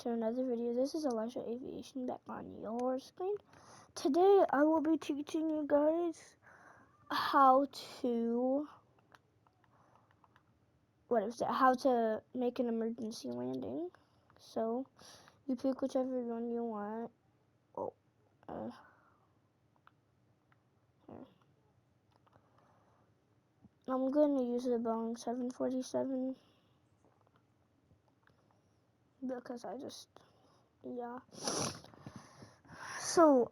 To another video. This is Elijah Aviation back on your screen. Today I will be teaching you guys how to how to make an emergency landing. So you pick whichever one you want. Here. I'm going to use the Boeing 747 because yeah. So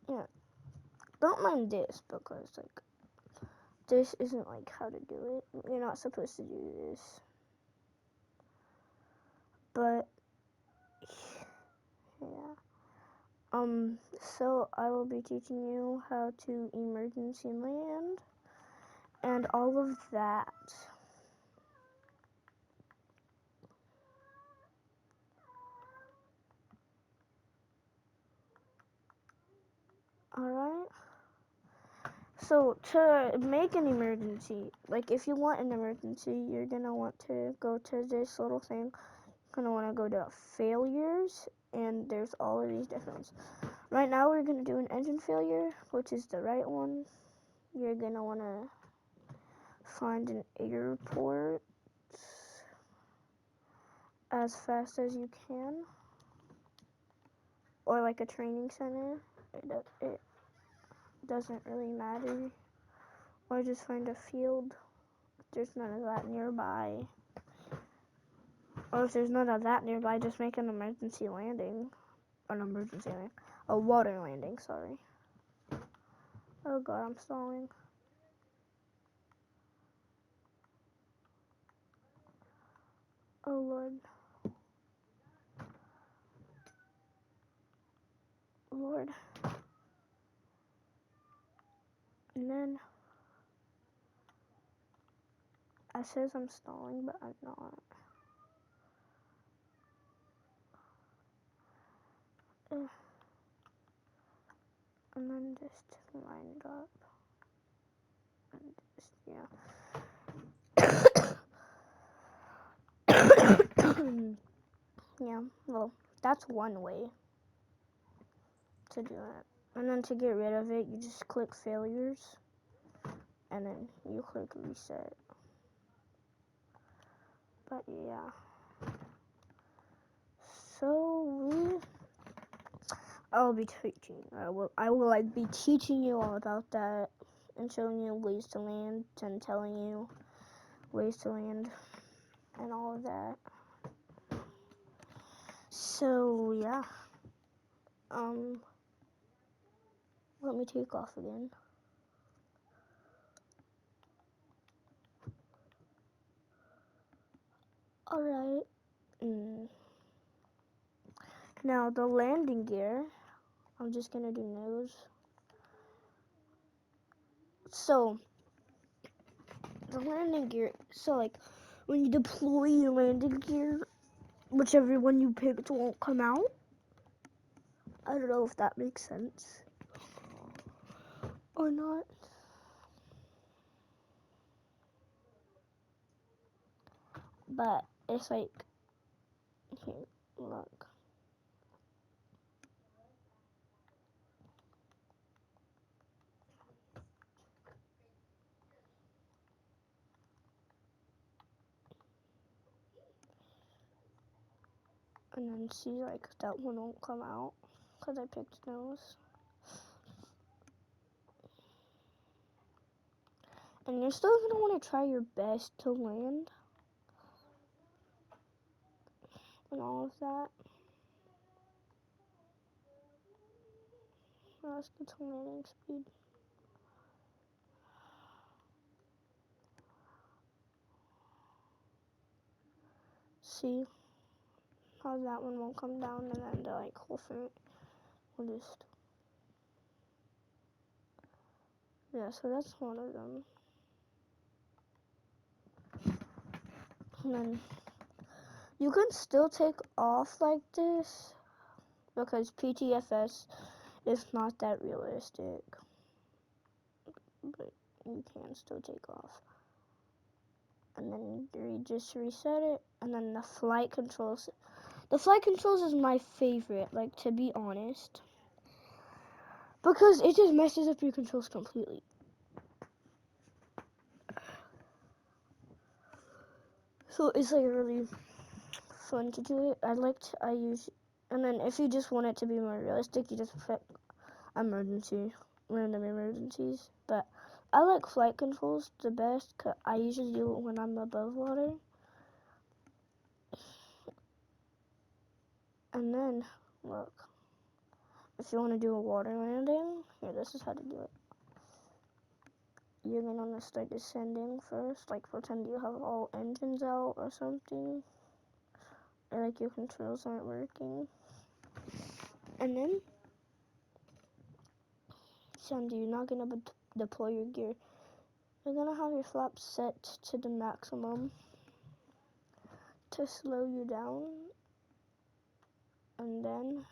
yeah, don't mind this because this isn't how to do it. You're not supposed to do this. But yeah. So I will be teaching you how to emergency land and all of that. Alright? So to make an emergency, if you want an emergency, you're gonna want to go to this little thing. You're gonna want to go to failures, and there's all of these different ones. Right now we're gonna do an engine failure, which is the right one. You're gonna want to find an airport as fast as you can, or a training center. It doesn't really matter. Or just find a field if there's none of that nearby. Or if there's none of that nearby, just make an emergency landing. A water landing, sorry. Oh god, I'm stalling. Oh lord. Lord. And then it says I'm stalling, but I'm not. And then just line it up. And just, yeah. Yeah, well, that's one way to do it. And then to get rid of it, you just click failures. And then you click reset. But yeah. So I will be teaching you all about that and showing you ways to land and telling you ways to land and all of that. So yeah. Let me take off again. Alright. Now the landing gear, I'm just gonna do nose. So the landing gear, when you deploy your landing gear, whichever one you picked won't come out. I don't know if that makes sense or not. But it's here, look. And then see, that one won't come out because I picked nose. And you're still going to want to try your best to land and all of that. Let's get some landing speed. See how that one won't come down, and then the whole thing will just... Yeah, so that's one of them. And then you can still take off like this because PTFS is not that realistic. But you can still take off. and then you just reset it, and then the flight controls. The flight controls is my favorite, like, to be honest, because it just messes up your controls completely. So it's like really fun to do it. I use, and then if you just want it to be more realistic, you just put random emergencies. But I like flight controls the best, cause I usually do it when I'm above water. And then, look, if you want to do a water landing, here, this is how to do it. You're gonna want to start descending first, like pretend you have all engines out or something, or like your controls aren't working. And then, you're not gonna deploy your gear. You're gonna have your flaps set to the maximum to slow you down, and then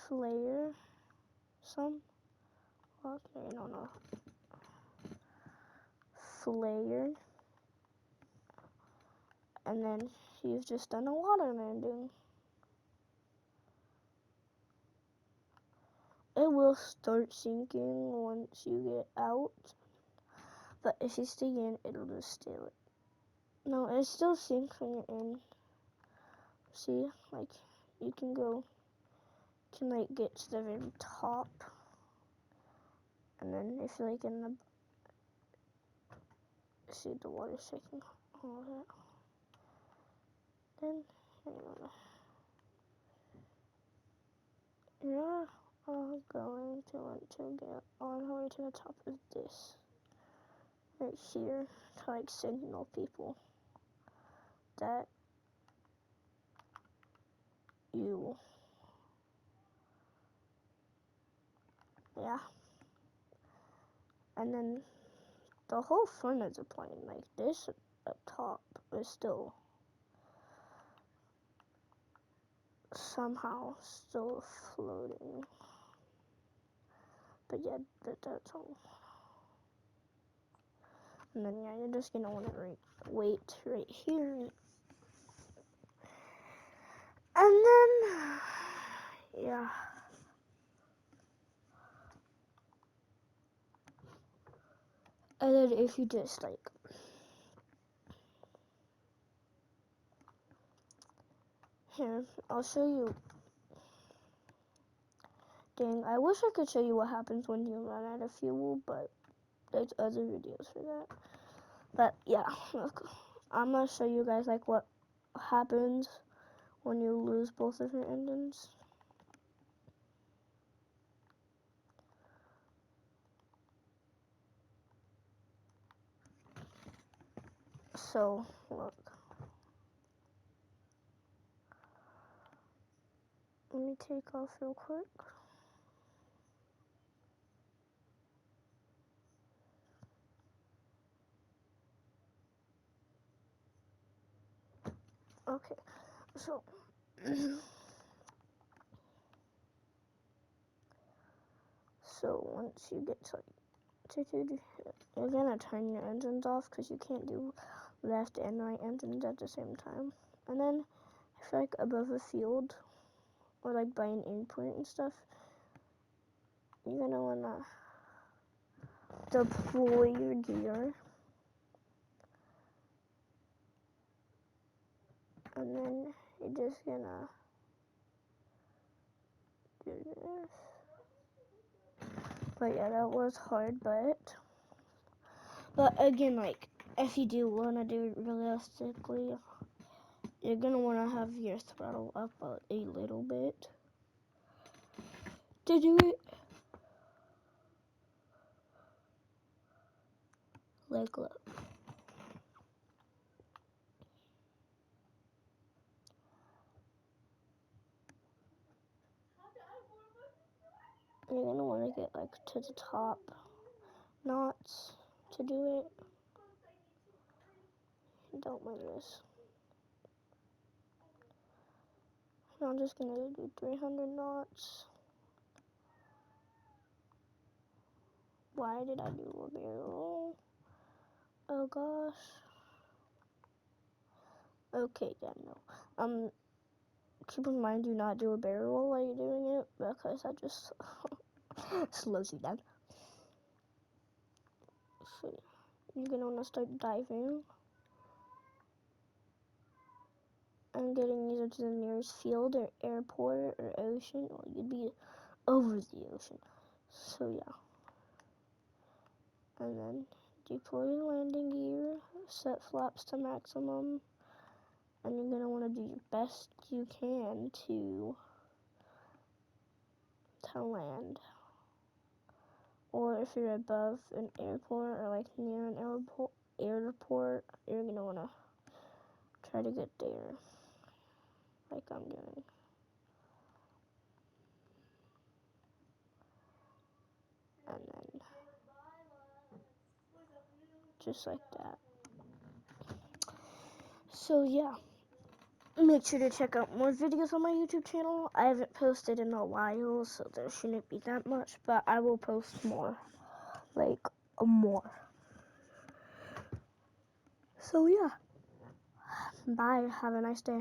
flare some. Okay, no. Flare, and then you've just done a water landing. It will start sinking once you get out, but if you stay in, it'll just stay like. No, it still sinks when you're in. See, like, you can like get to the very top, and then if you're like in the, see the water shaking, all that, then you're going to want to get all the way to the top of this, right here, to like signal people that you, yeah. And then the whole front of the plane, like this up top, is still somehow still floating. But yeah, that's all. And then yeah, you're just gonna want to wait right here. And then yeah. And then if you just like here, I'll show you. Dang, I wish I could show you what happens when you run out of fuel, but there's other videos for that. But yeah, look, I'm gonna show you guys like what happens when you lose both of your engines. So look, let me take off real quick. Okay, so so once you get to you're gonna turn your engines off because you can't do left and right engines at the same time. And then if you're like above a field or like by an endpoint and stuff, you're gonna wanna deploy your gear. And then you're just gonna do this. But yeah, that was hard, but again, like, if you do want to do it realistically, you're going to want to have your throttle up a little bit to do it. Like, look. You're going to want to get, like, to the top knots to do it. Don't mind this. I'm just going to do 300 knots. Why did I do a barrel? Oh gosh. Okay, yeah, no. Keep in mind, do not do a barrel roll while you're doing it, because that just slows you down. So, you're gonna wanna start diving. And getting either to the nearest field or airport or ocean. Well, you'd be over the ocean. So, yeah. And then deploy your landing gear, set flaps to maximum, and you're going to want to do your best you can to land. Or if you're above an airport or like near an airport, you're going to want to try to get there like I'm doing. And then just like that. So yeah, make sure to check out more videos on my YouTube channel. I haven't posted in a while, so there shouldn't be that much, but I will post more, like more. So yeah, bye, have a nice day.